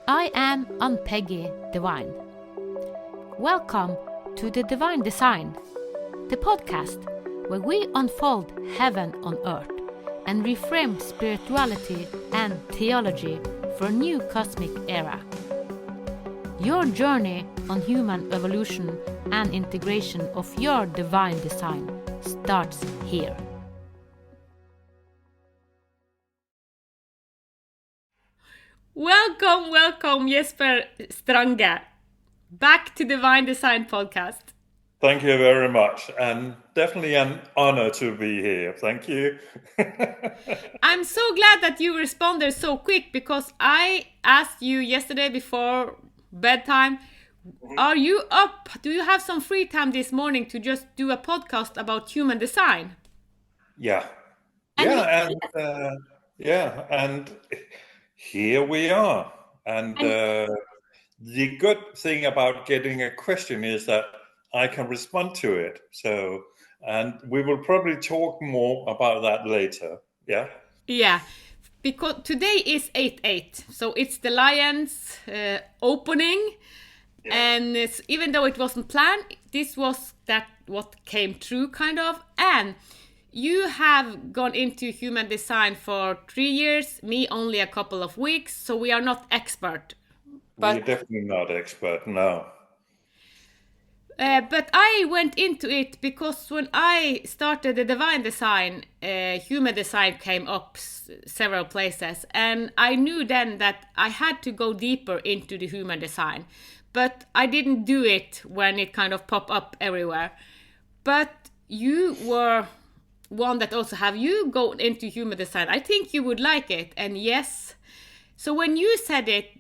I am Ann-Peggy Divine. Welcome to the Divine Design, the podcast where we unfold heaven on earth and reframe spirituality and theology for a new cosmic era. Your journey on human evolution and integration of your divine design starts here. Welcome, Jesper Strange, back to Divine Design Podcast. Thank you very much, and definitely an honor to be here. Thank you. I'm so glad that you responded so quick, because I asked you yesterday before bedtime, are you up? Do you have some free time this morning to just do a podcast about human design? Yeah. And And here we are. And the good thing about getting a question is that I can respond to it. So, and we will probably talk more about that later. Yeah. Yeah, because today is 8/8, so it's the Lions opening, and even though it wasn't planned, this was what came true, kind of. And you have gone into human design for 3 years, me only a couple of weeks, so we are not expert. We're definitely not expert, no. But I went into it because when I started the divine design, human design came up several places, and I knew then that I had to go deeper into the human design. But I didn't do it when it kind of popped up everywhere. But you were one that also have you go into human design. I think you would like it, and yes. So when you said it,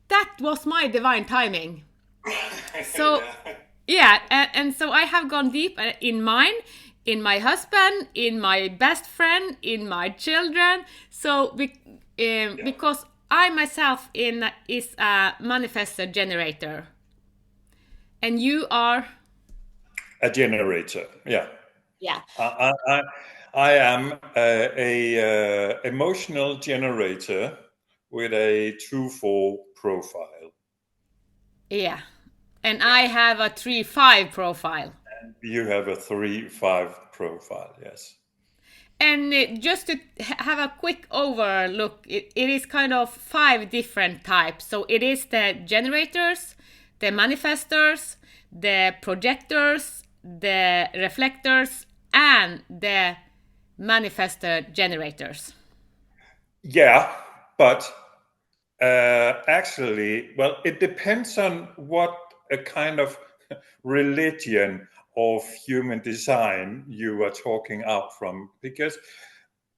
that was my divine timing. So. Yeah, and so I have gone deep in mine, in my husband, in my best friend, in my children. So because I myself is a manifestor generator, and you are a generator. Yeah. Yeah. I am a emotional generator with a 2-4 profile. Yeah. And I have a 3-5 profile. And you have a 3-5 profile, yes. And just to have a quick overlook, it is kind of 5 different types. So it is the generators, the manifestors, the projectors, the reflectors, and the manifestor generators. Yeah, but actually, well, it depends on what a kind of religion of human design you are talking out from, because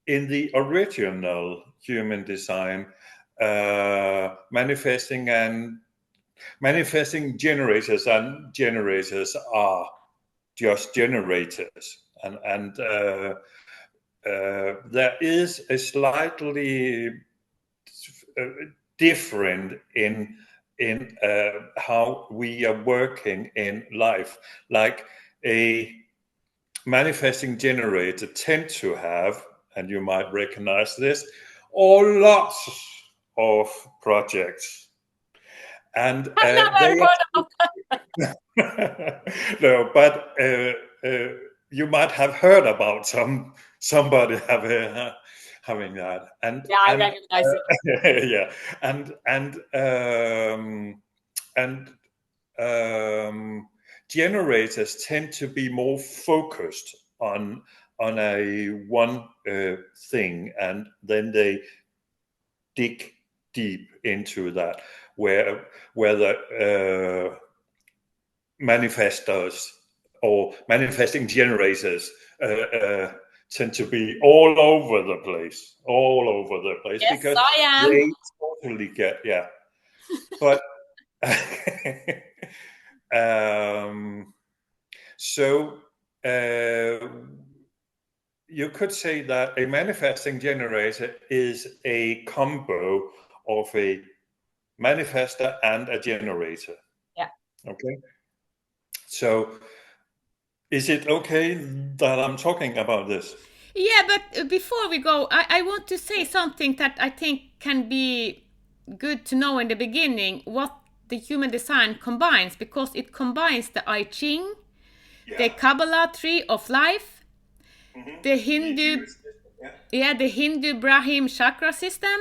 in the original human design, manifesting generators and generators are just generators, and there is a slightly different in how we are working in life. Like a manifesting generator tend to have, and you might recognize this, lots of projects. And no, but you might have heard about somebody having that, and yeah, I recognize it. Yeah, and generators tend to be more focused on a one thing, and then they dig deep into that, where the manifestors or manifesting generators tend to be all over the place. Yes, because I am. They totally get, yeah. But so you could say that a manifesting generator is a combo of a manifestor and a generator. Yeah. Okay. So is it okay that I'm talking about this? Yeah, but before we go, I want to say something that I think can be good to know in the beginning what the human design combines, because it combines the I Ching, the Kabbalah tree of life, the Hindu, the Hindu Brahim chakra system,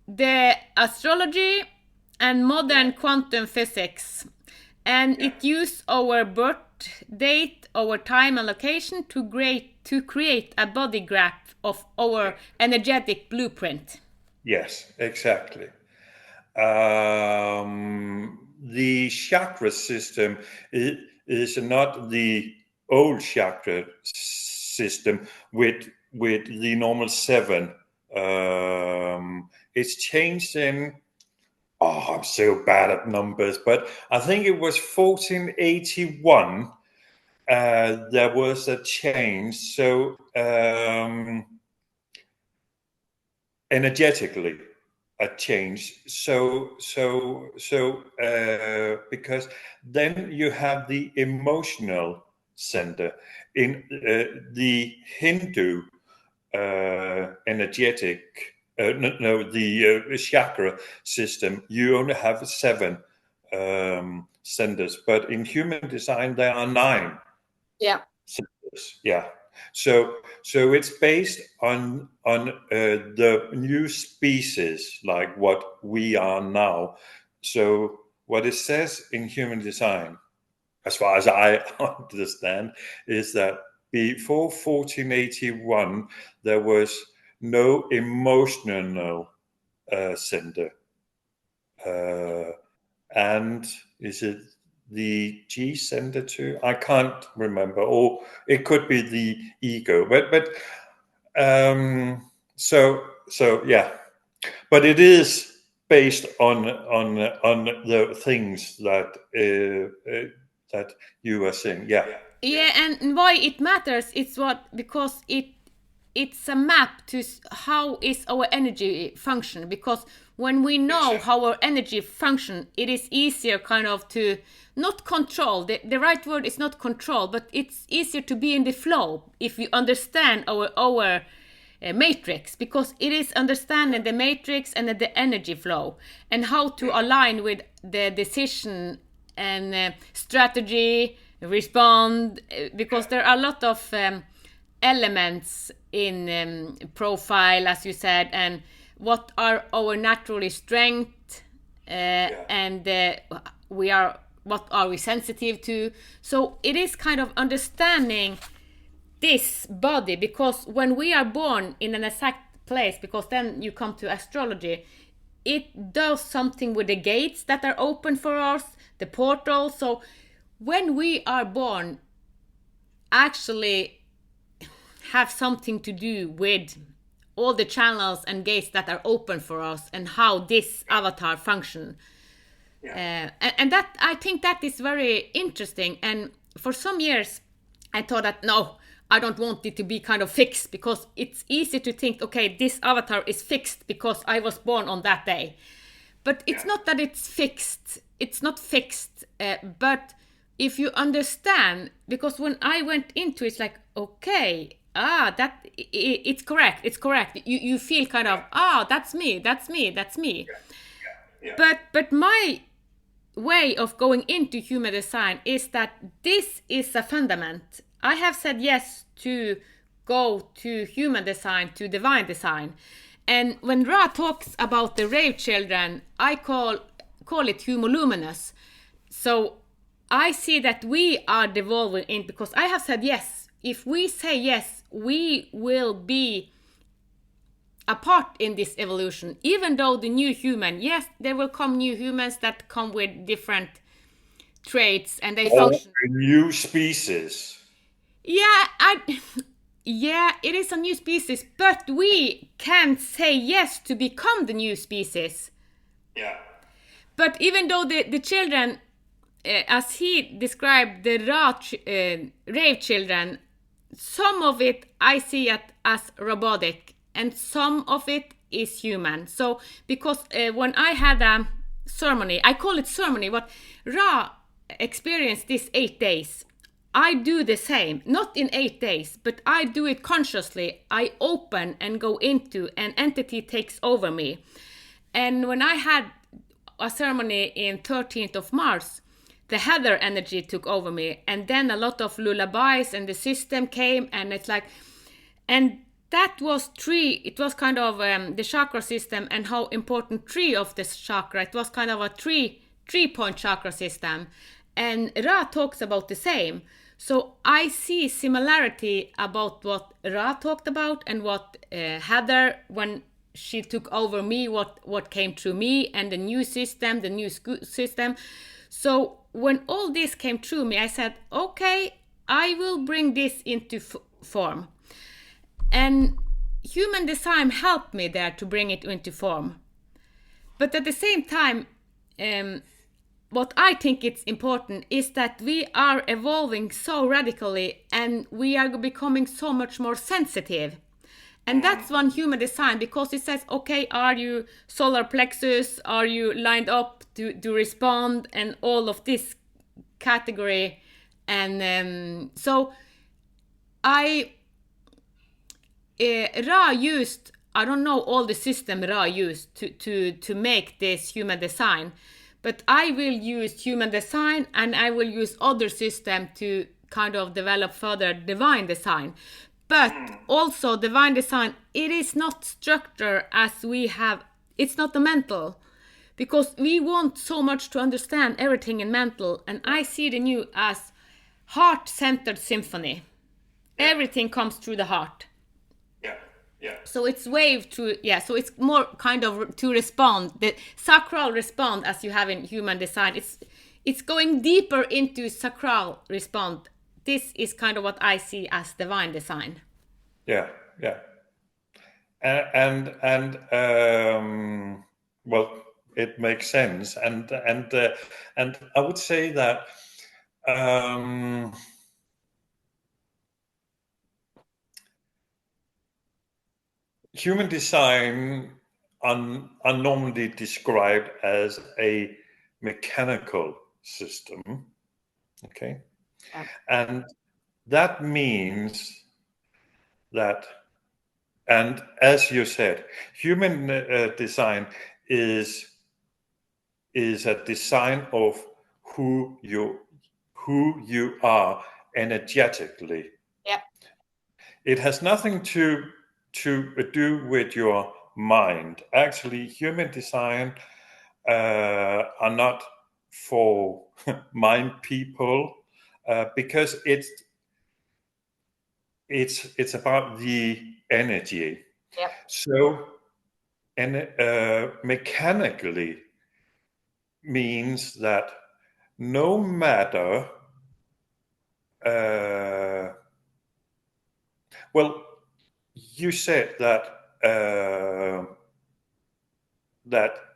the astrology, and modern quantum physics. And it uses our birth date, our time and location to create a body graph of our energetic blueprint. Yes, exactly. The chakra system is not the old chakra system with the normal 7. It's changed in, I'm so bad at numbers, but I think it was 1481. There was a change. So energetically, a change. So because then you have the emotional center in the Hindu energetic. The chakra system. You only have 7 centers, but in human design there are 9. Yeah. Centers. Yeah. So it's based on the new species, like what we are now. So what it says in human design, as far as I understand, is that before 1481 there was no emotional center, and is it the G center too? I can't remember, or it could be the ego. But so yeah. But it is based on the things that that you are saying. Yeah. Yeah, and why it matters is because it's a map to how is our energy function, because when we know how our energy function, it is easier kind of to not control. The right word is not control, but it's easier to be in the flow if you understand our matrix, because it is understanding the matrix and the energy flow and how to align with the decision and strategy, respond, because there are a lot of elements in profile, as you said, and what are our naturally strength, and what are we sensitive to. So it is kind of understanding this body, because when we are born in an exact place, because then you come to astrology, it does something with the gates that are open for us, the portal. So when we are born, actually have something to do with all the channels and gates that are open for us and how this avatar function. And that, I think that is very interesting. And for some years I thought that no, I don't want it to be kind of fixed, because it's easy to think, okay, this avatar is fixed because I was born on that day. But it's not that it's fixed. It's not fixed. But if you understand, because when I went into it, it's like, okay, it's correct. It's correct. You feel kind of, that's me. But my way of going into human design is that this is a fundament. I have said yes to go to human design, to divine design. And when Ra talks about the rave children, I call it humoluminous. So I see that we are devolving in, because I have said yes. If we say yes, we will be a part in this evolution. Even though the new human, yes, there will come new humans that come with different traits and they function. A new species. Yeah, it is a new species, but we can say yes to become the new species. Yeah. But even though the children, as he described, the rave children, some of it I see it as robotic and some of it is human. So because when I had a ceremony, I call it ceremony, but Ra experienced this 8 days. I do the same, not in 8 days, but I do it consciously. I open and go into, an entity takes over me. And when I had a ceremony in 13th of March, the heather energy took over me, and then a lot of lullabies and the system came, and it's like, and that was it was kind of the chakra system and how important 3 of this chakra, it was kind of a 3-point chakra system, and Ra talks about the same. So I see similarity about what Ra talked about and what Heather, when she took over me, what came through me, and the new system, the new system. So when all this came through me, I said, okay, I will bring this into form. And human design helped me there to bring it into form. But at the same time, what I think it's important is that we are evolving so radically, and we are becoming so much more sensitive. And that's one human design, because it says, okay, are you solar plexus? Are you lined up to respond? And all of this category. And so Ra used, I don't know all the system Ra used to make this human design, but I will use human design, and I will use other system to kind of develop further divine design. But also divine design, it is not structure as we have, it's not the mental, because we want so much to understand everything in mental, and I see the new as heart-centered symphony. Everything comes through the heart. Yeah. So it's wave to, so it's more kind of to respond, the sacral respond as you have in human design. It's going deeper into sacral respond. This is kind of what I see as divine design. Yeah. And well, it makes sense. And I would say that human design are normally described as a mechanical system. Okay. And that means that, and as you said, human design is a design of who you are energetically. Yeah. It has nothing to do with your mind. Actually, human design are not for mind people, because it's about the energy. Yep. So, and mechanically means that no matter, well, you said that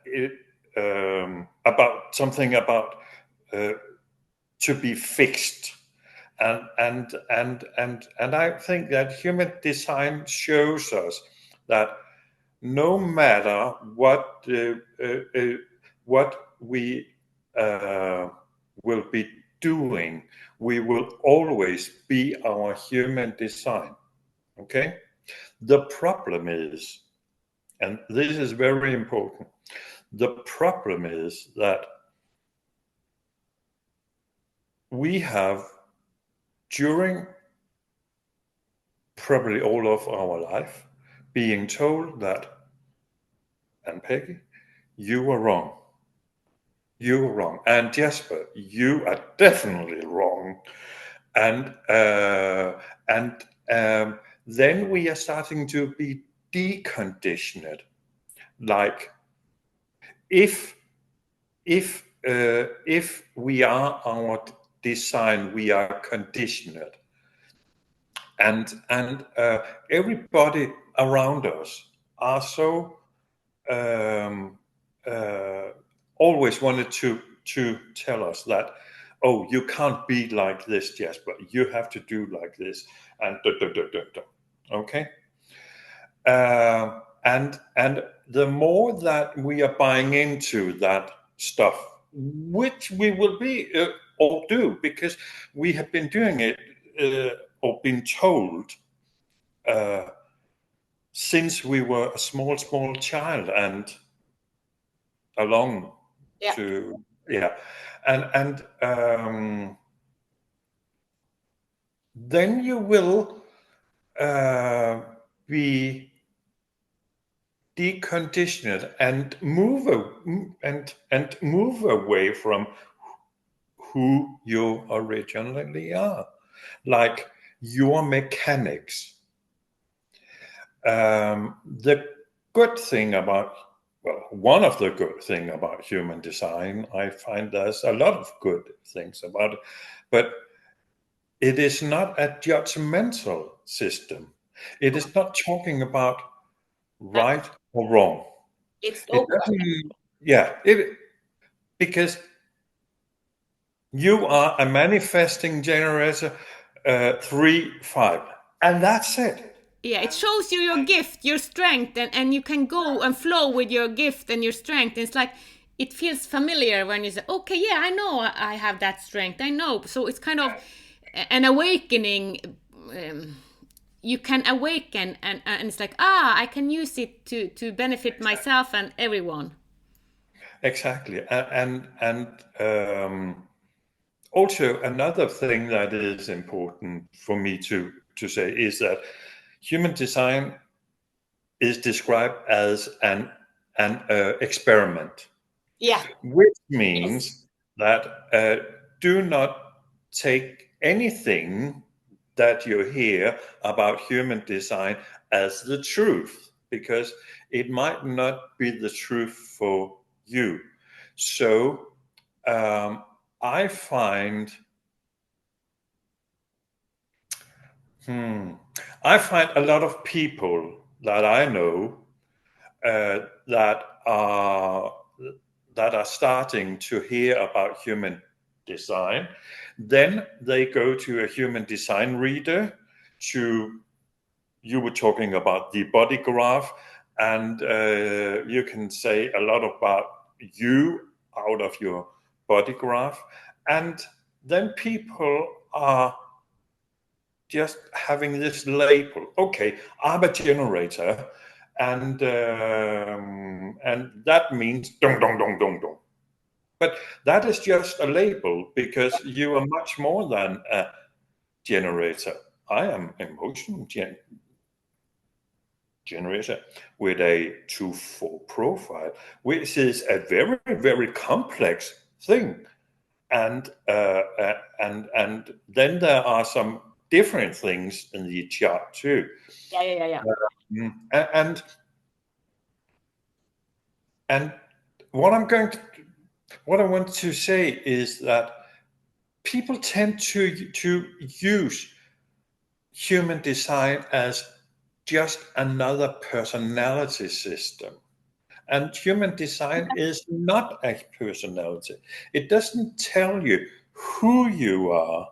it about something about to be fixed. And I think that human design shows us that no matter what we will be doing, we will always be our human design. Okay? The problem is, and this is very important, the problem is that we have, during probably all of our life, being told that, Ann-Peggy, you were wrong. You were wrong. And Jesper, you are definitely wrong. And then we are starting to be deconditioned. Like, if we are our design, we are conditioned. And everybody around us are so always wanted to tell us that, oh, you can't be like this, Jesper. You have to do like this, and okay. And the more that we are buying into that stuff, which we will be all do, because we have been doing it or been told since we were a small child and along to and then you will be deconditioned and move away from who you originally are, like your mechanics. The good thing about, well, one of the good thing about human design, I find there's a lot of good things about it, but it is not a judgmental system. It is not talking about right or wrong. It's It open. doesn't, because you are a manifesting generator 3-5, and that's it. Yeah, it shows you your gift, your strength, and you can go and flow with your gift and your strength. It's like, it feels familiar when you say, okay, yeah, I know I have that strength. I know. So it's kind of an awakening. You can awaken, and it's like, I can use it to benefit myself and everyone. Exactly. And also another thing that is important for me to say is that human design is described as an experiment, which means that do not take anything that you hear about human design as the truth, because it might not be the truth for you. So I find a lot of people that I know that are starting to hear about human design. Then they go to a human design reader. You were talking about the body graph, and you can say a lot about you out of your body graph, and then people are just having this label. Okay, I'm a generator, and that means dong dong dong dong dong. But that is just a label, because you are much more than a generator. I am emotional generator with a 2-4 profile, which is a very, very complex thing. And then there are some different things in the chart too. And what I want to say is that people tend to use human design as just another personality system. And human design is not a personality. It doesn't tell you who you are.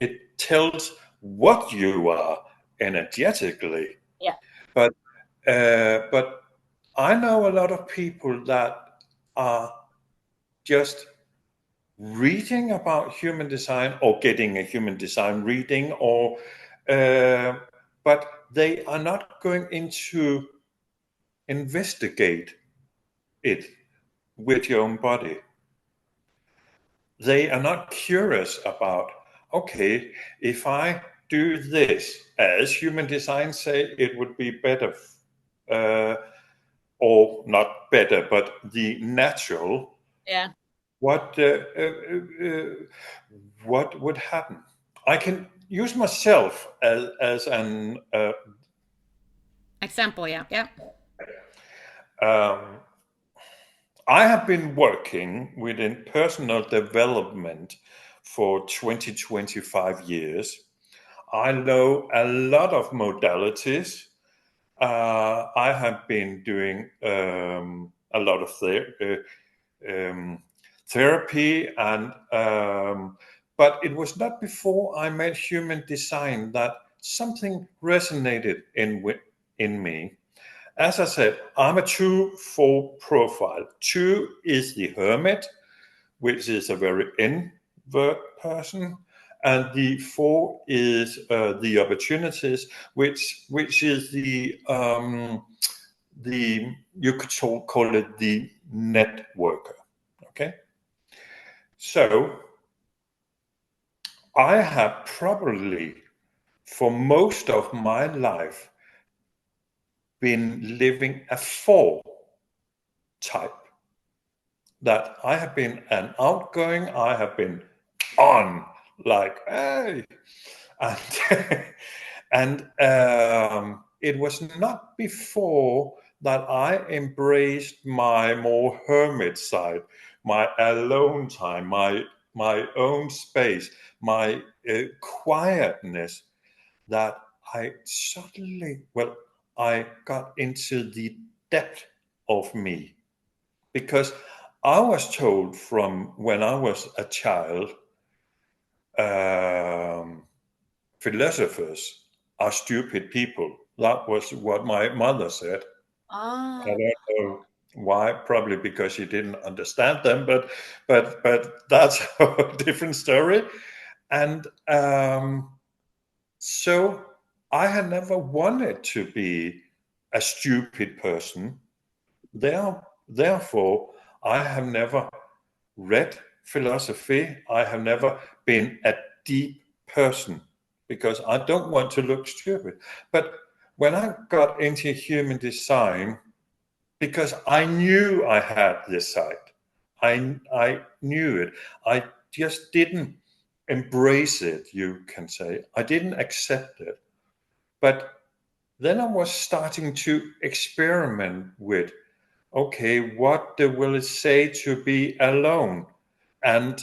It tells what you are energetically. But I know a lot of people that are just reading about human design or getting a human design reading, or but they are not going into investigate it with your own body. They are not curious about, okay, if I do this, as human design say, it would be better, or not better, but the natural. What would happen? I can use myself as an Example, I have been working within personal development for 25 years. I know a lot of modalities. I have been doing a lot of therapy, and but it was not before I met human design that something resonated in me. As I said, I'm a 2-4 profile. 2 is the hermit, which is a very introvert person, and the 4 is the opportunities, which is the you could call it the networker. Okay, so I have probably for most of my life been living a 4 type. That I have been an outgoing, I have been on, like, hey, and and it was not before that I embraced my more hermit side, my alone time, my own space, my quietness, that I suddenly, I got into the depth of me, because I was told from when I was a child, philosophers are stupid people. That was what my mother said. I don't know why. Probably because she didn't understand them, but that's a different story. And so I had never wanted to be a stupid person. Therefore, I have never read philosophy. I have never been a deep person because I don't want to look stupid. But when I got into human design, because I knew I had this side, I knew it. I just didn't embrace it, you can say. I didn't accept it. But then I was starting to experiment with, okay, what will it say to be alone? And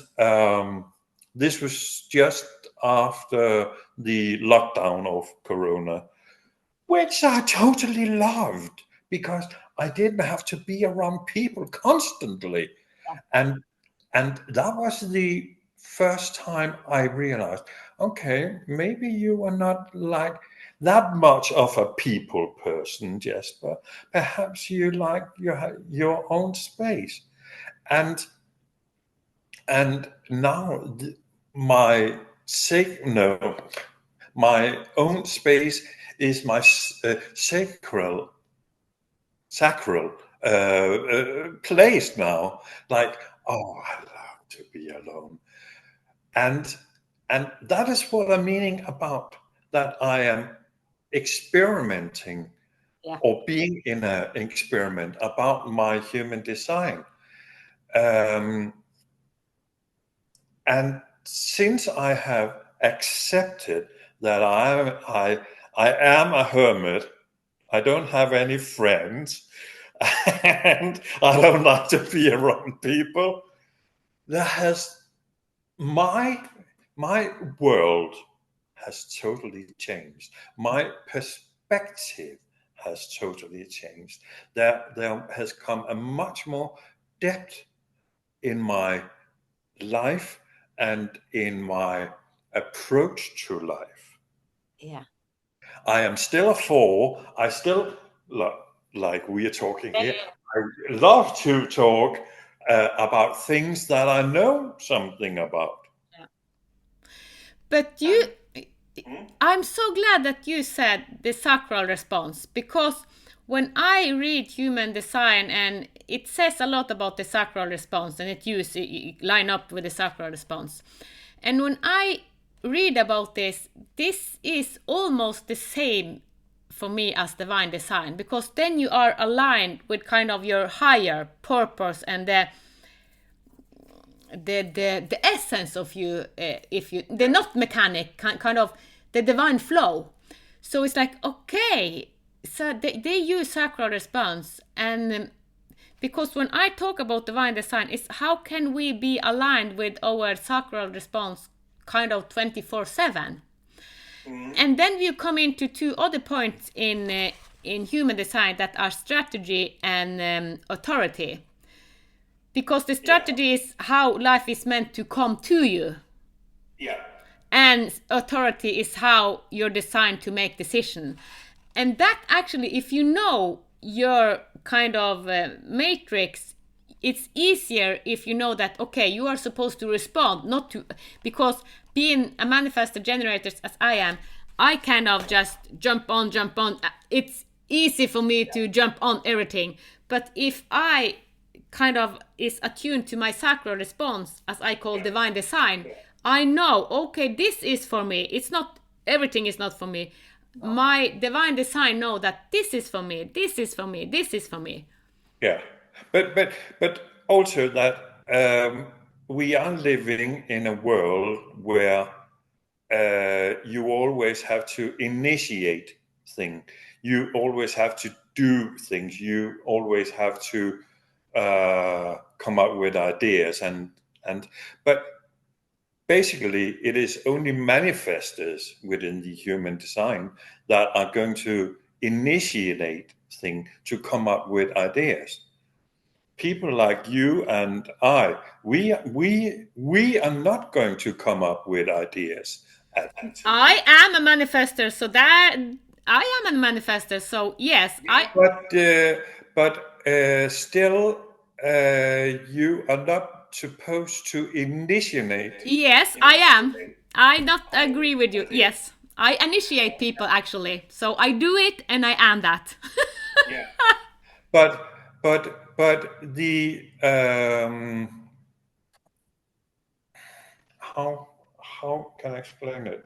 this was just after the lockdown of Corona, which I totally loved because I didn't have to be around people constantly. And that was the first time I realized, okay, maybe you are not like that much of a people person, Jesper. Perhaps you like your own space. And now my no, my own space is my sacral place now. Like, oh, I love to be alone, and that is what I'm meaning about that. I am experimenting, or being in an experiment about my human design. And since I have accepted that I am a hermit, I don't have any friends, and I don't like to be around people, that has my world has totally changed. My perspective has totally changed. There has come a much more depth in my life and in my approach to life. Yeah. I am still a 4. I still, like we are talking here, I love to talk about things that I know something about. Yeah. But I'm so glad that you said the sacral response, because when I read human design, and it says a lot about the sacral response, and it line up with the sacral response. And when I read about this is almost the same for me as divine design, because then you are aligned with kind of your higher purpose and the essence of you, if you, the not mechanic, kind of the divine flow. So it's like, okay, so they use sacral response. And because when I talk about divine design, it's how can we be aligned with our sacral response kind of 24/7. And then we come into 2 other points in human design that are strategy and authority. Because the strategy is how life is meant to come to you. Yeah. And authority is how you're designed to make decisions. And that actually, if you know your kind of matrix, it's easier if you know that, okay, you are supposed to respond, not to, because being a manifestor generator as I am, I kind of just jump on. It's easy for me to jump on everything. But if I kind of is attuned to my sacral response, as I call divine design, I know, okay, this is for me. It's not, everything is not for me. My divine design know that this is for me, this is for me, this is for me. Yeah, but also that we are living in a world where you always have to initiate things. You always have to do things. You always have to come up with ideas, but basically it is only manifestors within the human design that are going to initiate things, to come up with ideas. People like you and I, we are not going to come up with ideas. I am a manifestor, so that I am a manifestor. So yes, But still, you are not supposed to initiate. Yes, I am. I not agree with you. Yes, I initiate people actually. So I do it, and I am that. Yeah. But the how can I explain it?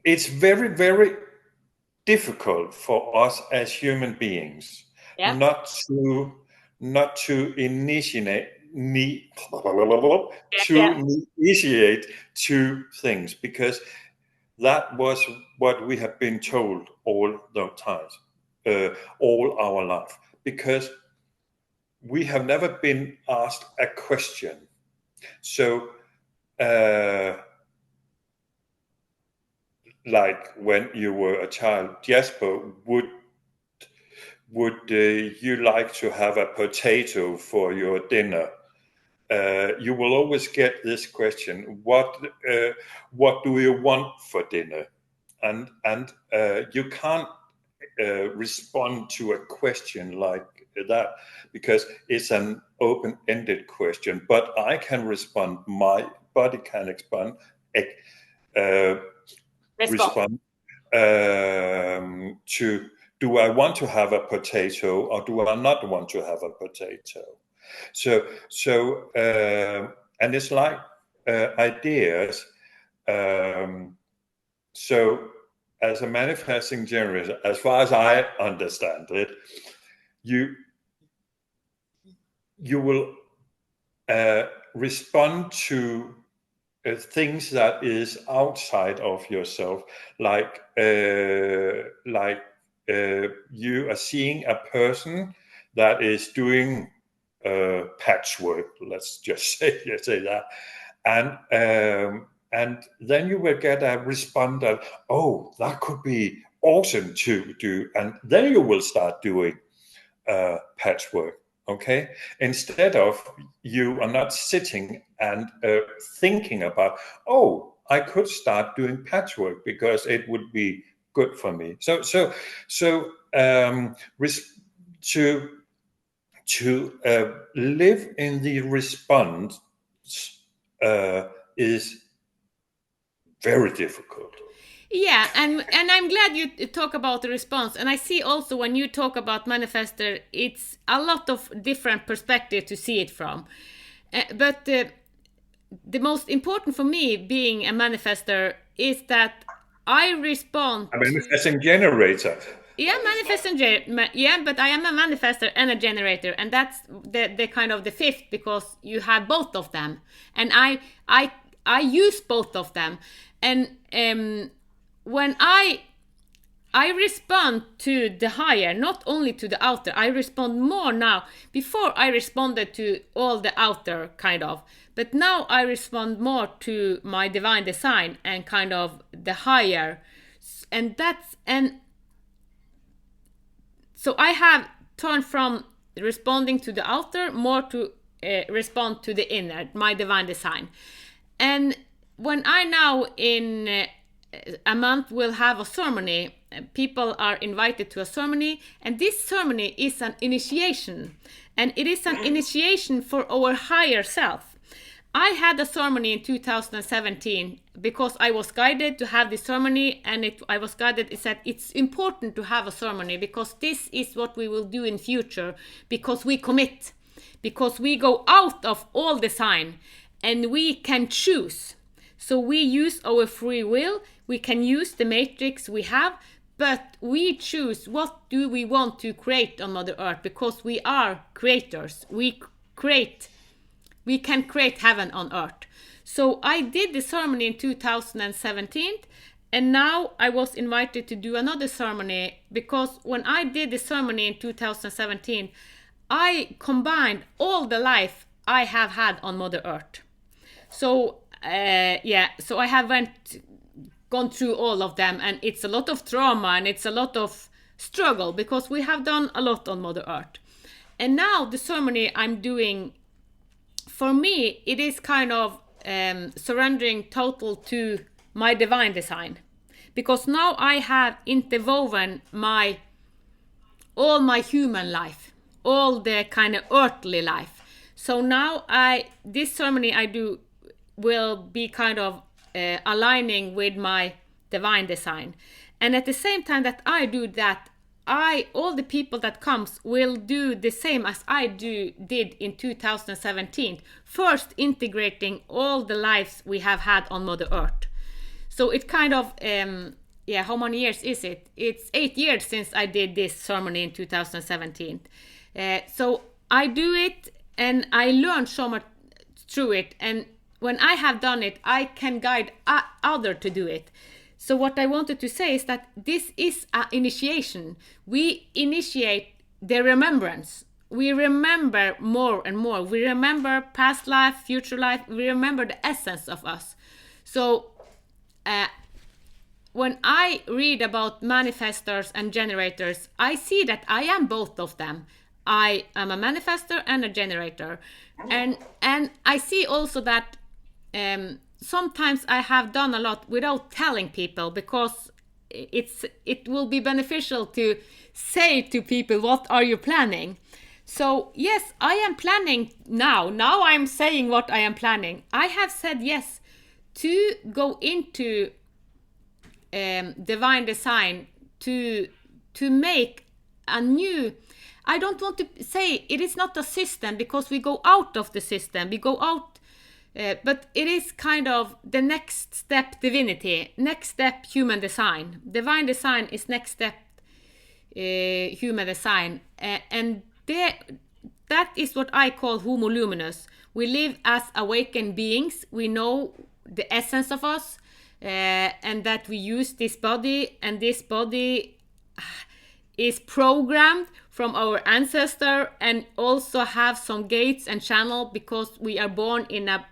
It's very difficult for us as human beings Yeah. not to initiate Yeah. initiate two things, because that was what we have been told all the times, all our life, because we have never been asked a question. So like when you were a child, Jesper, would you like to have a potato for your dinner? You will always get this question: what do you want for dinner? And you can't respond to a question like that, because it's an open-ended question. But I can respond. My body can respond. Respond to, do I want to have a potato or do I not want to have a potato? So and it's like ideas. So as a manifesting generator, as far as I understand it, you will respond to things that is outside of yourself, like you are seeing a person that is doing patchwork, let's just say that, and then you will get a response that, oh, that could be awesome to do, and then you will start doing patchwork. Okay, instead of, you are not sitting and thinking about, oh, I could start doing patchwork because it would be good for me. So to live in the response is very difficult. Yeah, and I'm glad you talk about the response. And I see also when you talk about manifestor, it's a lot of different perspective to see it from. But the most important for me being a manifestor is that I respond. A manifesting generator. Yeah, yeah, but I am a manifestor and a generator, and that's the kind of the fifth, because you have both of them, and I use both of them, and when I respond to the higher, not only to the outer. I respond more now. Before I responded to all the outer kind of, but now I respond more to my divine design and kind of the higher, and so I have turned from responding to the outer more to respond to the inner, my divine design. And when I now in a month we'll have a ceremony. People are invited to a ceremony, and this ceremony is an initiation, and it is an initiation for our higher self. I had a ceremony in 2017 because I was guided to have this ceremony, and I was guided. It said it's important to have a ceremony because this is what we will do in future, because we commit, because we go out of all design and we can choose. So we use our free will, we can use the matrix we have, but we choose what do we want to create on Mother Earth, because we are creators. We can create heaven on earth. So I did the ceremony in 2017, and now I was invited to do another ceremony, because when I did the ceremony in 2017, I combined all the life I have had on Mother Earth. So so I have gone through all of them, and it's a lot of trauma and it's a lot of struggle because we have done a lot on Mother Earth. And now the ceremony I'm doing, for me, it is kind of surrendering total to my divine design, because now I have interwoven all my human life, all the kind of earthly life. So now this ceremony I do will be kind of aligning with my divine design. And at the same time that I do that, all the people that comes will do the same as I did in 2017. First, integrating all the lives we have had on Mother Earth. So it kind of, how many years is it? It's 8 years since I did this ceremony in 2017. So I do it and I learned so much through it. And when I have done it, I can guide others to do it. So what I wanted to say is that this is an initiation. We initiate the remembrance. We remember more and more. We remember past life, future life. We remember the essence of us. So when I read about manifestors and generators, I see that I am both of them. I am a manifestor and a generator. And I see also that sometimes I have done a lot without telling people, because it will be beneficial to say to people, what are you planning? So yes, I am planning now. Now I'm saying what I am planning. I have said yes to go into divine design, to make a new, I don't want to say it is not a system, because we go out of the system, we go out, but it is kind of the next step divinity, next step human design. Divine design is next step human design, and that is what I call homo luminous. We live as awakened beings. We know the essence of us, and that we use this body, and this body is programmed from our ancestor, and also have some gates and channel because we are born in a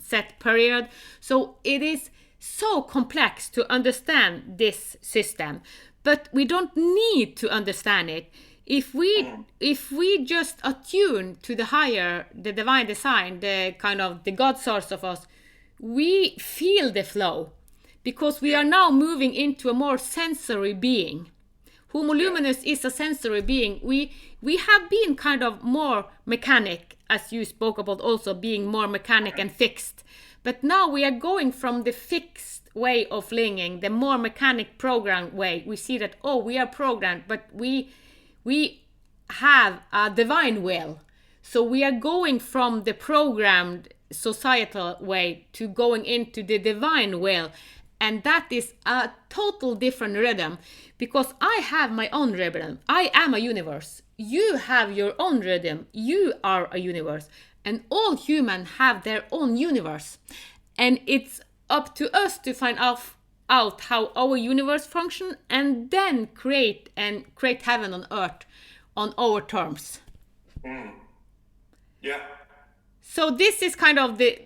set period. So it is so complex to understand this system, but we don't need to understand it. If we just attune to the higher, the divine design, the kind of the God source of us, we feel the flow, because we are now moving into a more sensory being. Homo luminous is a sensory being. We have been kind of more mechanic, as you spoke about, also being more mechanic and fixed. But now we are going from the fixed way of living, the more mechanic program way. We see that, we are programmed, but we have a divine will. So we are going from the programmed societal way to going into the divine will. And that is a total different rhythm, because I have my own rhythm. I am a universe. You have your own rhythm. You are a universe. And all humans have their own universe. And it's up to us to find out how our universe functions, and then create heaven on earth on our terms. Yeah. So this is kind of the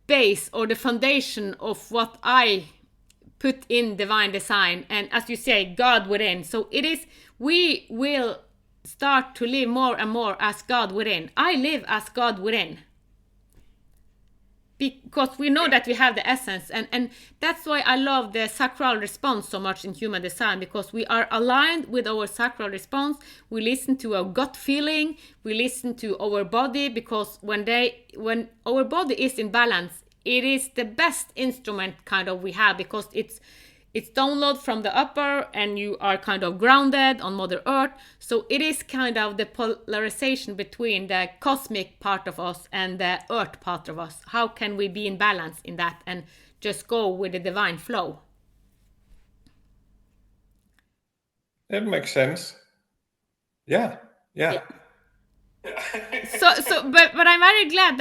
base or the foundation of what I put in divine design, and as you say, God within. So it is, we will start to live more and more as God within. I live as God within. because we know that we have the essence, and that's why I love the sacral response so much in human design, because we are aligned with our sacral response. We listen to our gut feeling, we listen to our body, because when our body is in balance, it is the best instrument kind of we have, because it's download from the upper, and you are kind of grounded on Mother Earth. So it is kind of the polarization between the cosmic part of us and the earth part of us. How can we be in balance in that and just go with the divine flow? It makes sense. Yeah. But I'm very glad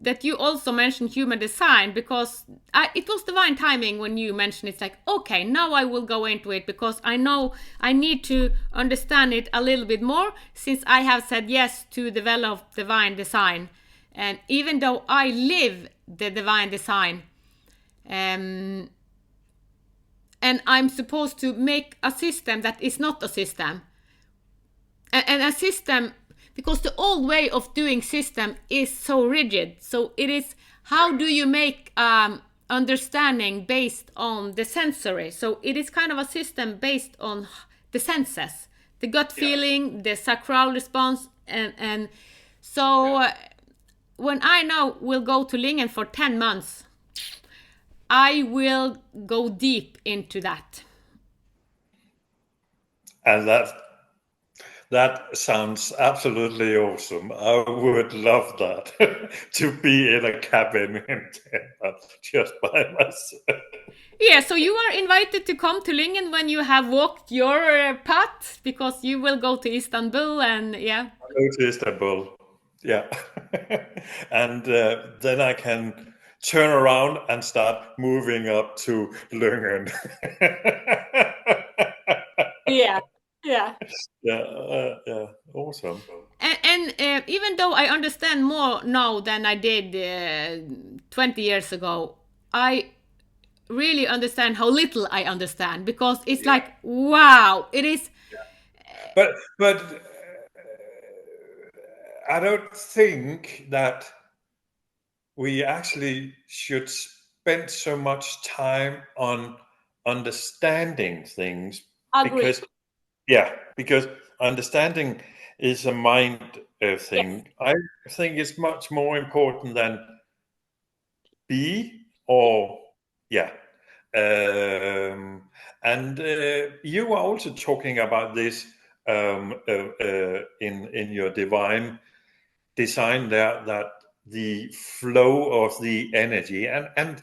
that you also mentioned human design, because it was divine timing when you mentioned it's like, okay, now I will go into it, because I know I need to understand it a little bit more, since I have said yes to develop divine design. And even though I live the divine design, and I'm supposed to make a system that is not a system, and a system, because the old way of doing system is so rigid. So it is, how do you make understanding based on the sensory? So it is kind of a system based on the senses, the gut feeling, the sacral response, and so when I now will go to Lingen for 10 months, I will go deep into that. And that sounds absolutely awesome. I would love that to be in a cabin in Denmark just by myself. Yeah, so you are invited to come to Lingen when you have walked your path, because you will go to Istanbul, and yeah. Go to Istanbul, yeah. And then I can turn around and start moving up to Lungen. Yeah, yeah. Yeah, awesome. And even though I understand more now than I did 20 years ago, I really understand how little I understand, because it's like, wow, it is. But I don't think that we actually should spend so much time on understanding things. Agree. Because understanding is a mind thing. Yes. I think it's much more important than be or yeah. And you were also talking about this in your divine design there, that the flow of the energy, and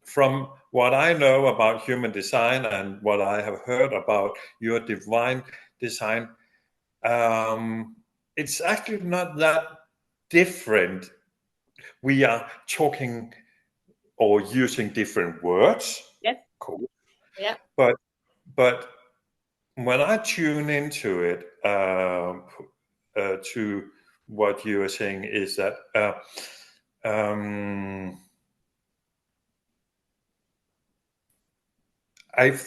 from what I know about human design and what I have heard about your divine design, it's actually not that different. We are talking or using different words, Yes. cool, Yeah. but when I tune into it, to what you are saying is that I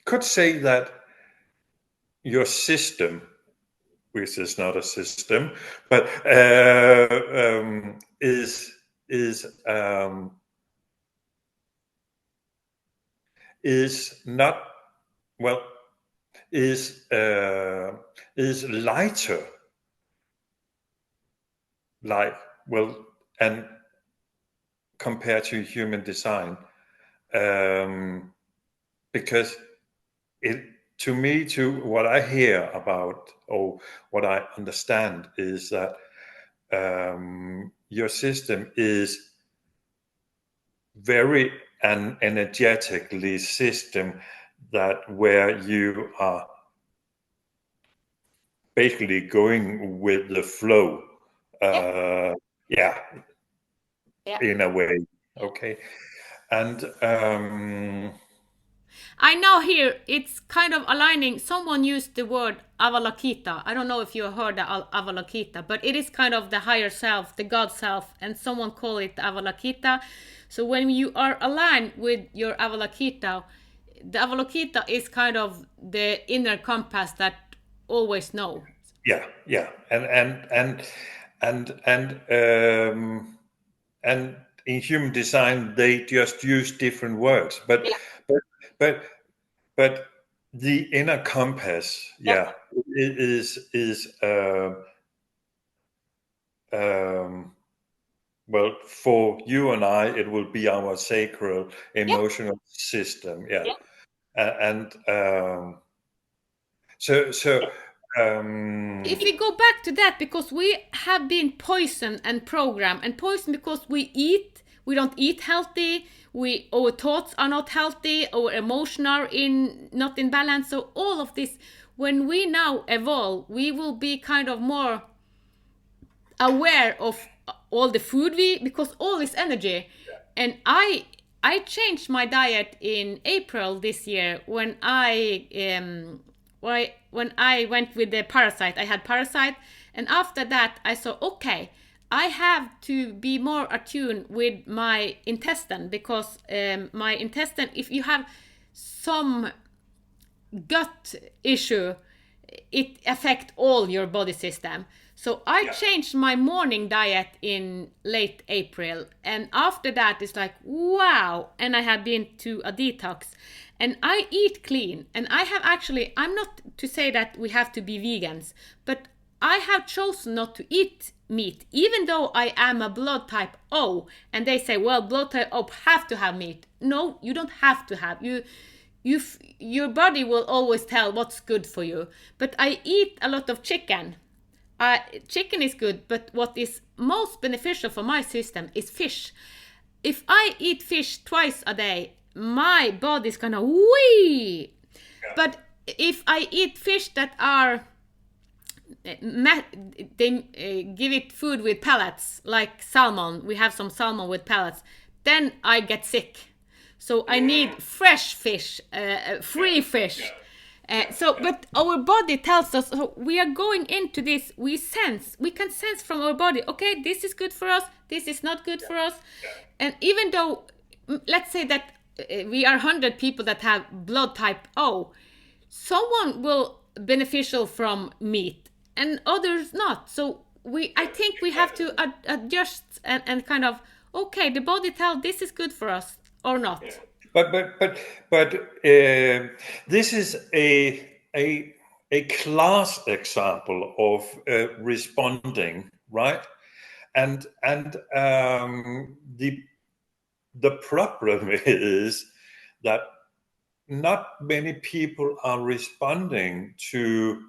could say that your system, which is not a system, but is not, well, is lighter, like, well, and compared to human design, because it, to me, to what I hear about or what I understand, is that your system is very an energetically system, that where you are basically going with the flow, yeah, in a way. Okay. And I know here it's kind of aligning. Someone used the word Avalokita. I don't know if you heard the Avalokita, but it is kind of the higher self, the God self, and someone called it Avalokita. So when you are aligned with your Avalokita, the Avalokita is kind of the inner compass that always know. yeah, and in human design they just use different words, but Yeah. but the inner compass, Yeah. is well, for you and I, it will be our sacral Yeah. emotional system. Yeah. Yeah. And so If we go back to that, because we have been poisoned and programmed, and poisoned because we don't eat healthy, our thoughts are not healthy, our emotions are not in balance. So all of this, when we now evolve, we will be kind of more aware of all the food because all is energy. And I changed my diet in April this year when when I went with the parasite. I had parasite, and after that I saw, okay, I have to be more attuned with my intestine, because my intestine, if you have some gut issue, it affects all your body system. So I changed my morning diet in late April, and after that it's like, wow. And I have been to a detox, and I eat clean. And I have actually, I'm not to say that we have to be vegans, but I have chosen not to eat meat, even though I am a blood type O. And they say, well, blood type O have to have meat. No, you don't have to have. Your body will always tell what's good for you. But I eat a lot of chicken. Chicken is good, but what is most beneficial for my system is fish. If I eat fish twice a day, my body's gonna wee. But if I eat fish that are they give it food with pellets, like salmon. We have some salmon with pellets. Then I get sick. So I need fresh fish, free fish. But our body tells us, so we are going into this. We can sense from our body, okay, this is good for us, this is not good for us. And even though, let's say that we are 100 people that have blood type O, someone will beneficial from meat and others not. So I think we have to adjust and kind of, okay, the body tells this is good for us or not. But this is a class example of responding, right? And the problem is that not many people are responding to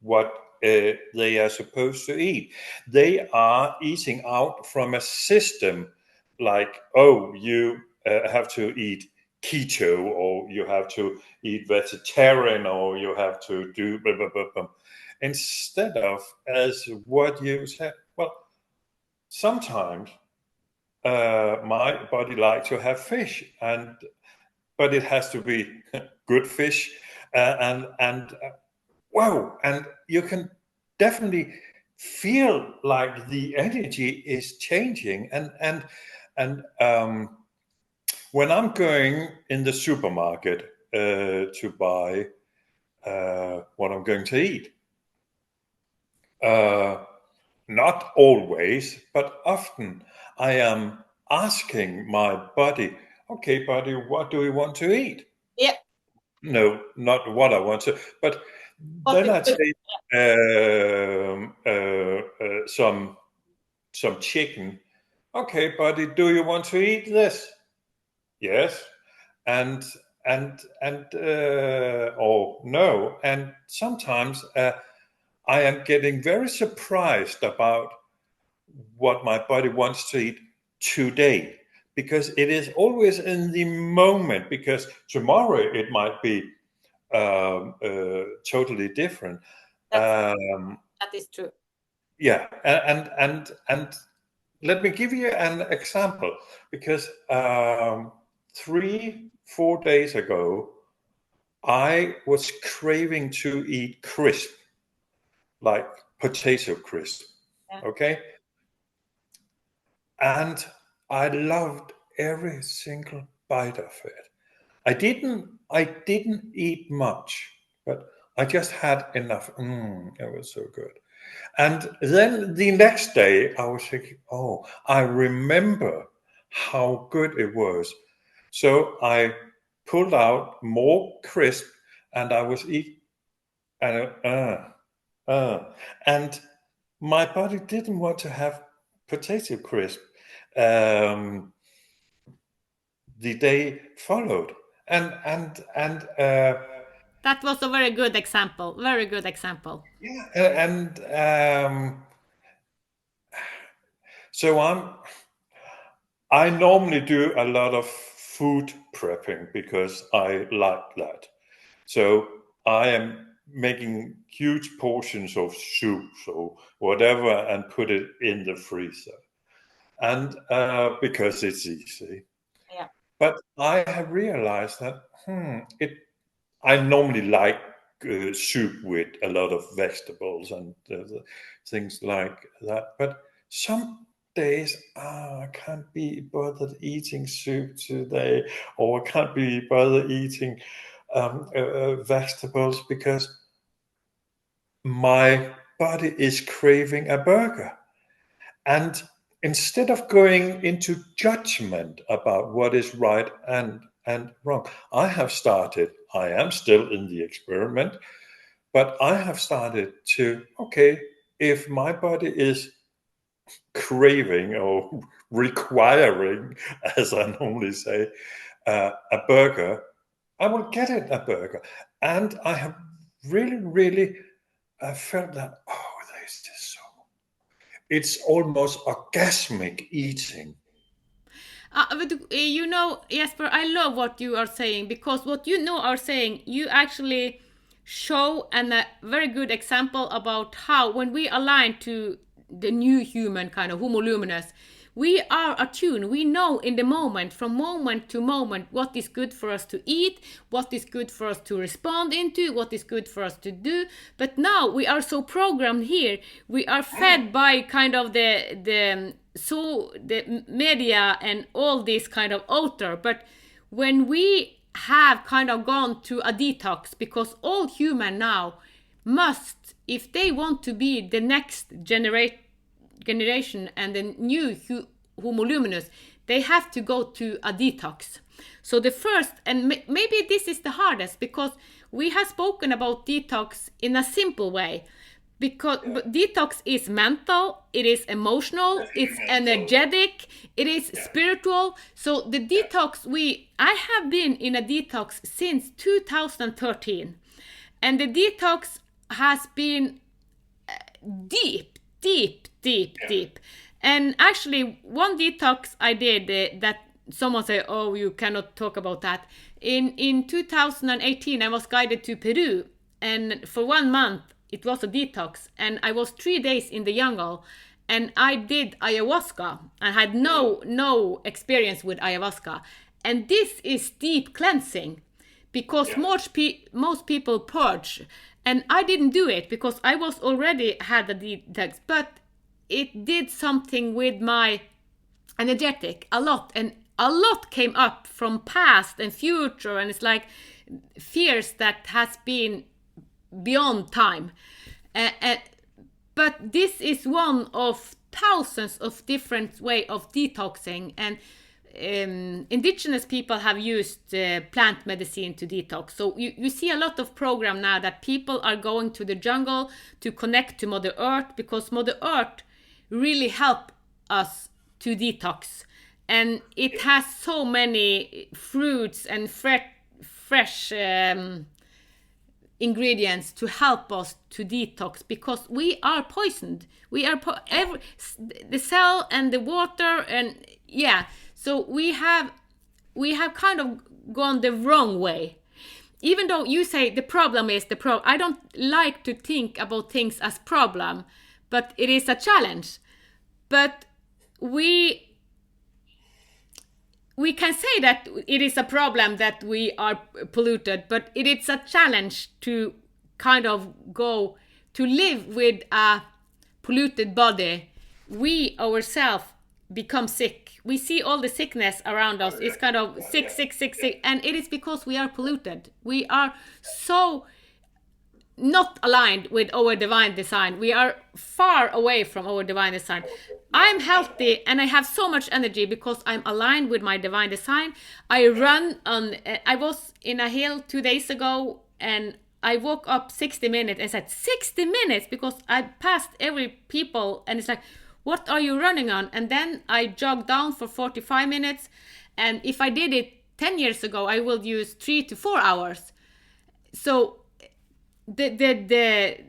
what they are supposed to eat. They are eating out from a system like, oh, you have to eat keto, or you have to eat vegetarian, or you have to do blah, blah, blah, blah. Instead of, as what you said, well, sometimes my body likes to have fish, but it has to be good fish, and wow, and you can definitely feel like the energy is changing, and when I'm going in the supermarket to buy what I'm going to eat, not always, but often I am asking my body, okay, body, what do we want to eat? Yeah. No, not what I want to, but then I take some chicken. Okay, buddy, do you want to eat this? Yes, and or no. And sometimes I am getting very surprised about what my body wants to eat today, because it is always in the moment, because tomorrow it might be totally different. That is true. Yeah, and let me give you an example, because 3-4 days ago I was craving to eat crisp, like potato crisp. Yeah. Okay, and I loved every single bite of it. I didn't eat much, but I just had enough. It was so good. And then the next day, I was thinking, oh, I remember how good it was. So I pulled out more crisp, and I was eating, and my body didn't want to have potato crisp the day followed, and That was a very good example. Very good example. yeah, and so I normally do a lot of food prepping because I like that. So I am making huge portions of soups or whatever and put it in the freezer. And because it's easy. Yeah. But I have realized that I normally like soup with a lot of vegetables and things like that. But some days, I can't be bothered eating soup today, or I can't be bothered eating vegetables because my body is craving a burger. And instead of going into judgment about what is right and wrong, I am still in the experiment, but I have started to, okay, if my body is craving or requiring, as I normally say, a burger, I will get it a burger. And I have really felt that, oh, this is so, it's almost orgasmic eating. You know, Jesper, I love what you are saying, because what you know are saying, you actually show a very good example about how when we align to the new human kind of Homo luminous, we are attuned. We know in the moment, from moment to moment, what is good for us to eat, what is good for us to respond into, what is good for us to do. But now we are so programmed here. We are fed by kind of the media and all this kind of outer. But when we have kind of gone to a detox, because all human now must, if they want to be the next generation and the new Homo luminous, they have to go to a detox. So the first, and maybe this is the hardest, because we have spoken about detox in a simple way, because detox is mental, it is emotional, it's energetic, it is spiritual. So the detox, I have been in a detox since 2013, and the detox has been deep. And actually, one detox I did that someone said, oh, you cannot talk about that. In 2018, I was guided to Peru, and for 1 month, it was a detox, and I was 3 days in the jungle, and I did ayahuasca. I had no experience with ayahuasca, and this is deep cleansing, because most people purge, and I didn't do it because I was already had a detox, but it did something with my energetic a lot, and a lot came up from past and future, and it's like fears that has been beyond time. But this is one of thousands of different way of detoxing, and indigenous people have used plant medicine to detox. So you see a lot of program now that people are going to the jungle to connect to Mother Earth, because Mother Earth really help us to detox, and it has so many fruits and fresh ingredients to help us to detox, because we are poisoned. We are the cell and the water, and so we have kind of gone the wrong way. Even though you say the problem is the problem, I don't like to think about things as problem, but it is a challenge. But we can say that it is a problem that we are polluted, but it is a challenge to kind of go to live with a polluted body. We ourselves become sick. We see all the sickness around us. It's kind of sick, and it is because we are polluted. We are so not aligned with our divine design. We are far away from our divine design. I'm healthy and I have so much energy because I'm aligned with my divine design. I run on, I was in a hill 2 days ago and I woke up 60 minutes and said 60 minutes because I passed every people and it's like, what are you running on? And then I jogged down for 45 minutes. And if I did it 10 years ago, I will use 3 to 4 hours. So the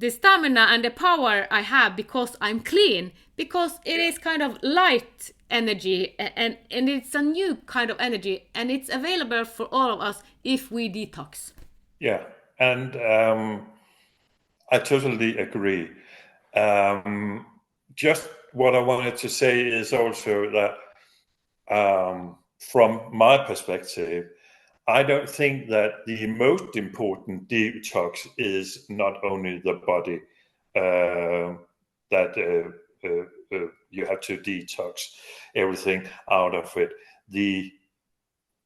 stamina and the power I have because I'm clean, because it is kind of light energy and it's a new kind of energy and it's available for all of us if we detox. Yeah, and I totally agree. Just what I wanted to say is also that from my perspective, I don't think that the most important detox is not only the body, that you have to detox everything out of it. The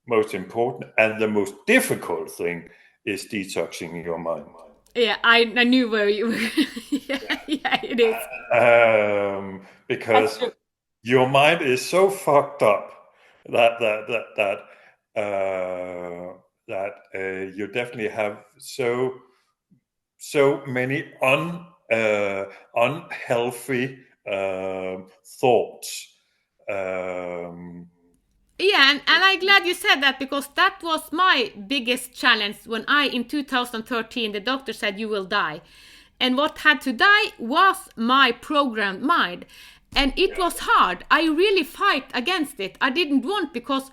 most important and the most difficult thing is detoxing your mind. Yeah, I knew where you were. Yeah, it is. Because your mind is so fucked up that you definitely have so many unhealthy thoughts. Yeah, and I'm glad you said that because that was my biggest challenge when in 2013, the doctor said you will die. And what had to die was my programmed mind. And it was hard. I really fight against it. I didn't want because,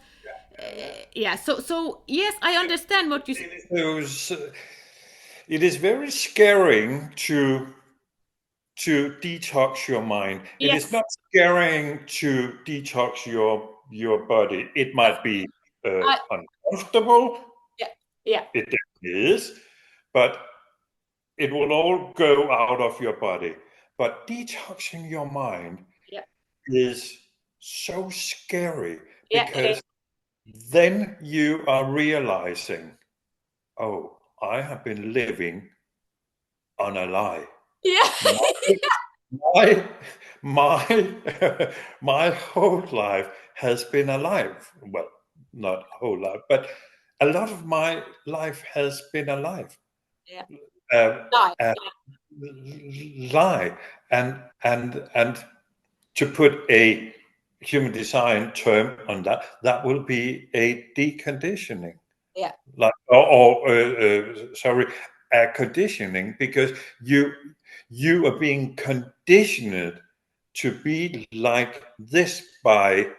so yes, I understand what you said. It is very scaring to detox your mind. It is Yes. not scaring to detox your body. It might be uncomfortable. Yeah. It is, but it will all go out of your body. But detoxing your mind is so scary because then you are realizing, oh, I have been living on a lie. Yeah. My my whole life has been a lie. Well, not whole life, but a lot of my life has been a lie. Yeah. Uh, uh, lie, and to put a human design term on that, that will be a deconditioning. Yeah. Like, sorry, a conditioning, because you are being conditioned to be like this by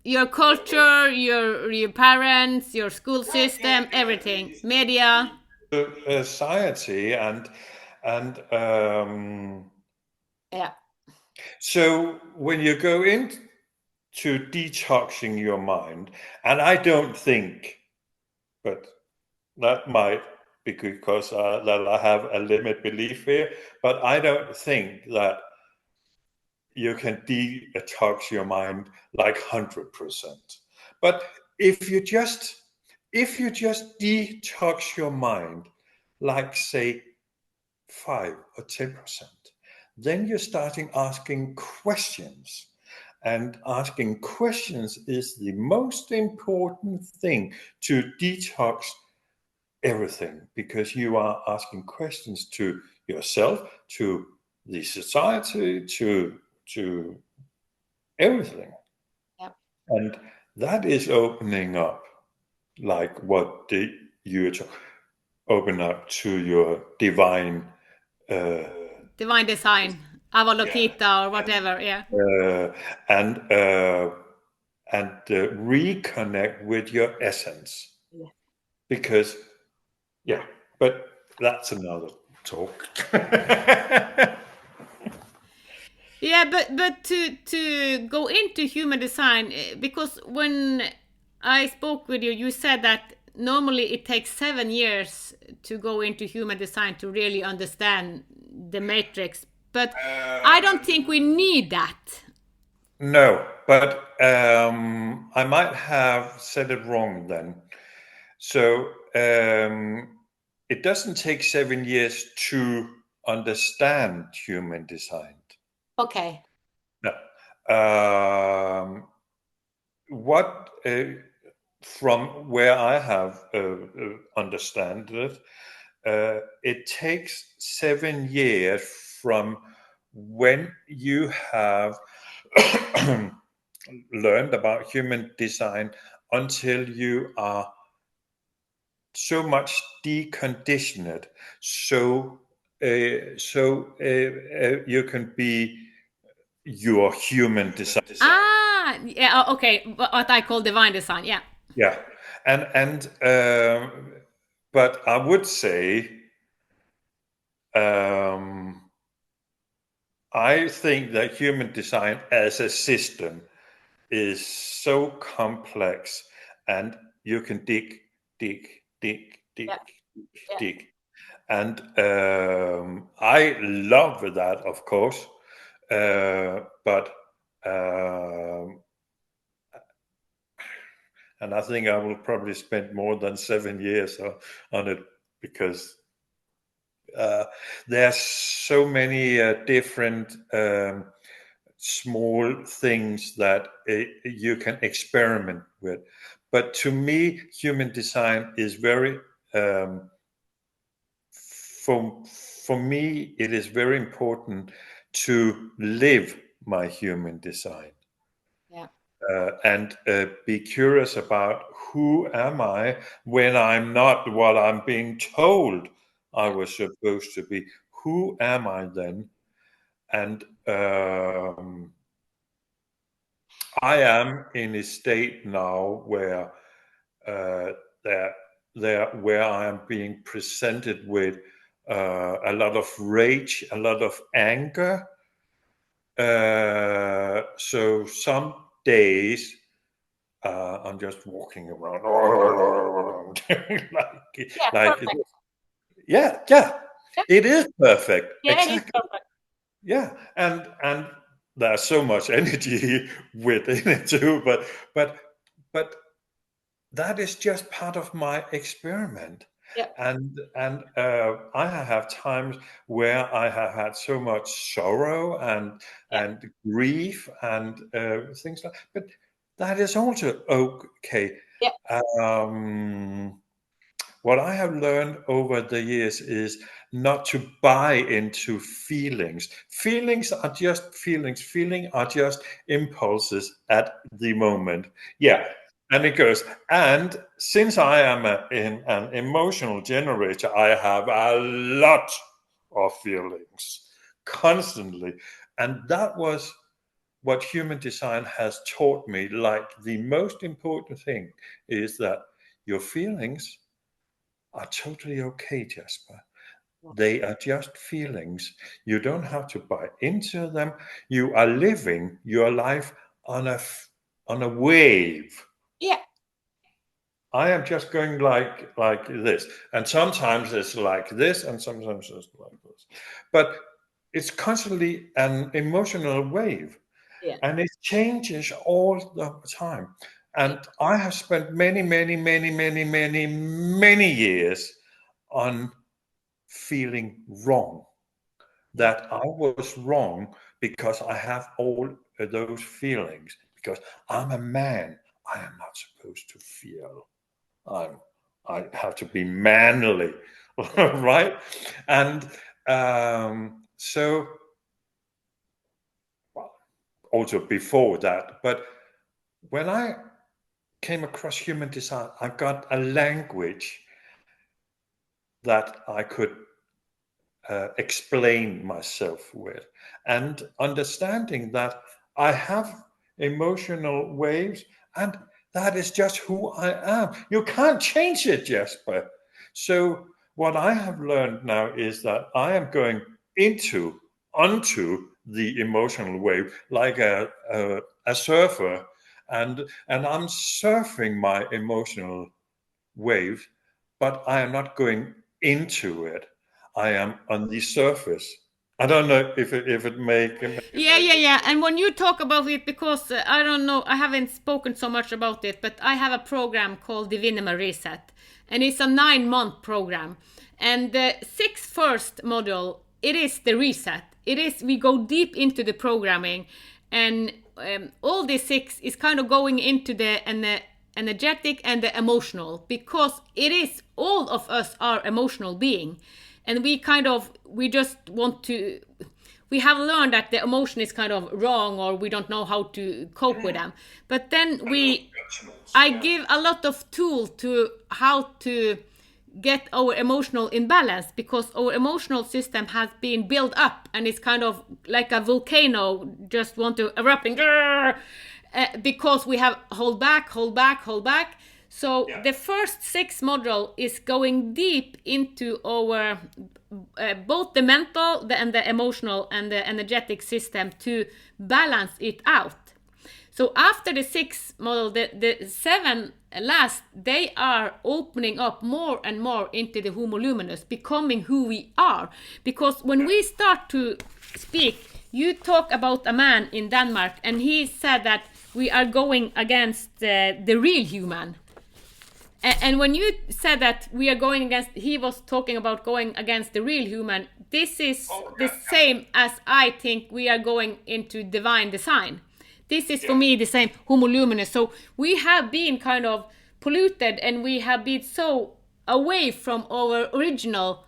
Your culture, your parents, your school system, everything, media. society, and Yeah. so when you go into detoxing your mind, and I don't think, but that might be because that I have a limit belief here, but I don't think that you can detox your mind like 100%. But if you just detox your mind like, say, 5 or 10%, then you're starting asking questions. And asking questions is the most important thing to detox everything, because you are asking questions to yourself, to the society, to everything. Yep. And that is opening up, like what you open up to your divine Divine design, Avalokita or whatever. Yeah. and reconnect with your essence. Yeah. Because but that's another talk. Yeah, but to go into human design, because when I spoke with you, you said that normally it takes 7 years to go into human design to really understand the matrix. But I don't think we need that. No, but I might have said it wrong then. So it it doesn't take 7 years to understand human design. Okay. No. What from where I have understand it, it takes 7 years from when you have learned about human design until you are so much deconditioned, so you can be your human design. Ah, yeah, okay. What I call divine design. Yeah. Yeah, and but I would say I think that human design as a system is so complex, and you can dig, dig, dig, dig, Yeah. Yeah. dig, and I love that, of course, but. And I think I will probably spend more than 7 years on it, because there's so many different small things that you can experiment with. But to me, human design is very for me, it is very important to live my human design. Yeah. And be curious about who am I when I'm not what I'm being told I was supposed to be. Who am I then? And I am in a state now where uh, where I am being presented with a lot of rage, a lot of anger. So some days I'm just walking around Yeah. like Perfect. yeah, Yeah. it is perfect, Yeah, it is exactly. perfect. Yeah, and there's so much energy within it too, but but that is just part of my experiment. Yeah. And I have times where I have had so much sorrow Yeah. and grief and things like, but that is also okay. Yeah. Um, what I have learned over the years is not to buy into feelings. Feelings are just feelings. Feeling are just impulses at the moment. Yeah. And it goes. And since I am an emotional generator, I have a lot of feelings constantly. And that was what human design has taught me. Like, the most important thing is that your feelings are totally okay, Jesper. They are just feelings. You don't have to buy into them. You are living your life on a wave. Yeah. I am just going like this, and sometimes it's like this, and sometimes it's like this. But it's constantly an emotional wave, Yeah. and it changes all the time. And I have spent many, many, many, many, many, many years on feeling wrong, Yeah. that I was wrong because I have all of those feelings, because I'm a man. I am not supposed to feel. I have to be manly, right? And so, well, also before that, but when I came across human design, I got a language that I could explain myself with, and understanding that I have emotional waves, and that is just who I am. You can't change it, Jesper. So what I have learned now is that I am going onto the emotional wave like a surfer, and I'm surfing my emotional wave, but I am not going into it. I am on the surface. I don't know if it make. Yeah. And when you talk about it, because I don't know, I haven't spoken so much about it, but I have a program called Divinema Reset, and it's a 9-month program. And the 6th first module, it is the reset. It is, we go deep into the programming, and all the 6 is kind of going into the energetic and the emotional, because it is, all of us are emotional being, and we just want to, we have learned that the emotion is kind of wrong, or we don't know how to cope with them. But then I give a lot of tools to how to get our emotional in balance, because our emotional system has been built up, and it's kind of like a volcano just want to erupting, because we have hold back. So the first 6 module is going deep into our both the mental and the emotional and the energetic system to balance it out. So after the 6 model, the 7 last, they are opening up more and more into the Homo Luminous, becoming who we are. Because when we start to speak, you talk about a man in Denmark, and he said that we are going against the real human. And when you said that we are going against, he was talking about going against the real human. This is the same as I think we are going into divine design. This is for me the same, Homo Luminous. So we have been kind of polluted, and we have been so away from our original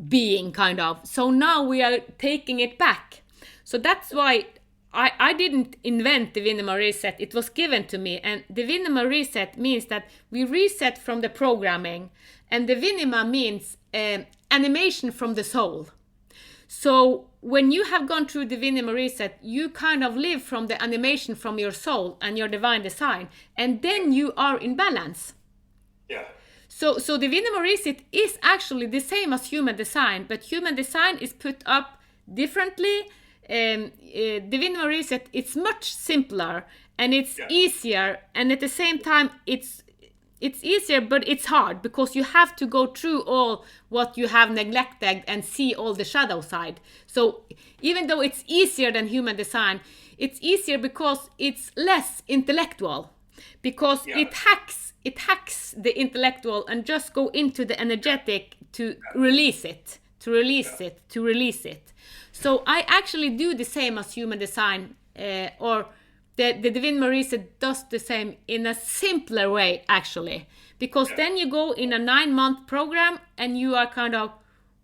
being, kind of. So now we are taking it back. So that's why I didn't invent Divinema Reset. It was given to me. And Divinema Reset means that we reset from the programming. And Divinema means animation from the soul. So when you have gone through Divinema Reset, you kind of live from the animation from your soul and your divine design. And then you are in balance. Yeah. So Divinema Reset is actually the same as human design, but human design is put up differently. Divinema Reset, it's much simpler, and it's easier, and at the same time it's easier, but it's hard, because you have to go through all what you have neglected and see all the shadow side. So even though it's easier than human design, it's easier because it's less intellectual, because it hacks the intellectual and just go into the energetic to release it. So I actually do the same as human design, or the Divinema Reset does the same in a simpler way, actually. Because then you go in a 9-month program, and you are kind of,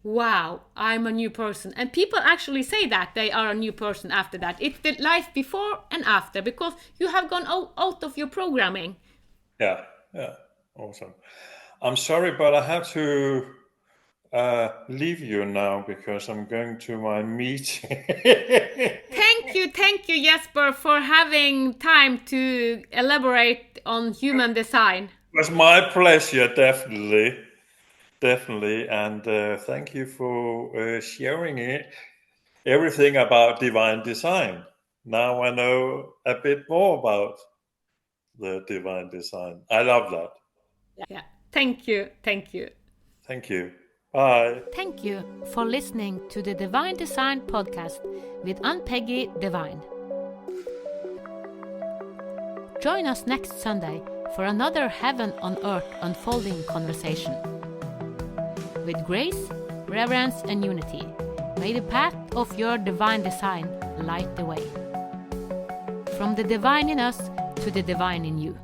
wow, I'm a new person. And people actually say that they are a new person after that. It's the life before and after, because you have gone out of your programming. Yeah, awesome. I'm sorry, but I have to leave you now, because I'm going to my meeting. Thank you, Jesper, for having time to elaborate on human design. It was my pleasure, definitely. And thank you for sharing everything about divine design. Now I know a bit more about the divine design. I love that. Yeah. Thank you. Bye. Thank you for listening to the Divine Design podcast with Ann-Peggy Divine. Join us next Sunday for another heaven on earth unfolding conversation. With grace, reverence, and unity, may the path of your divine design light the way. From the divine in us to the divine in you.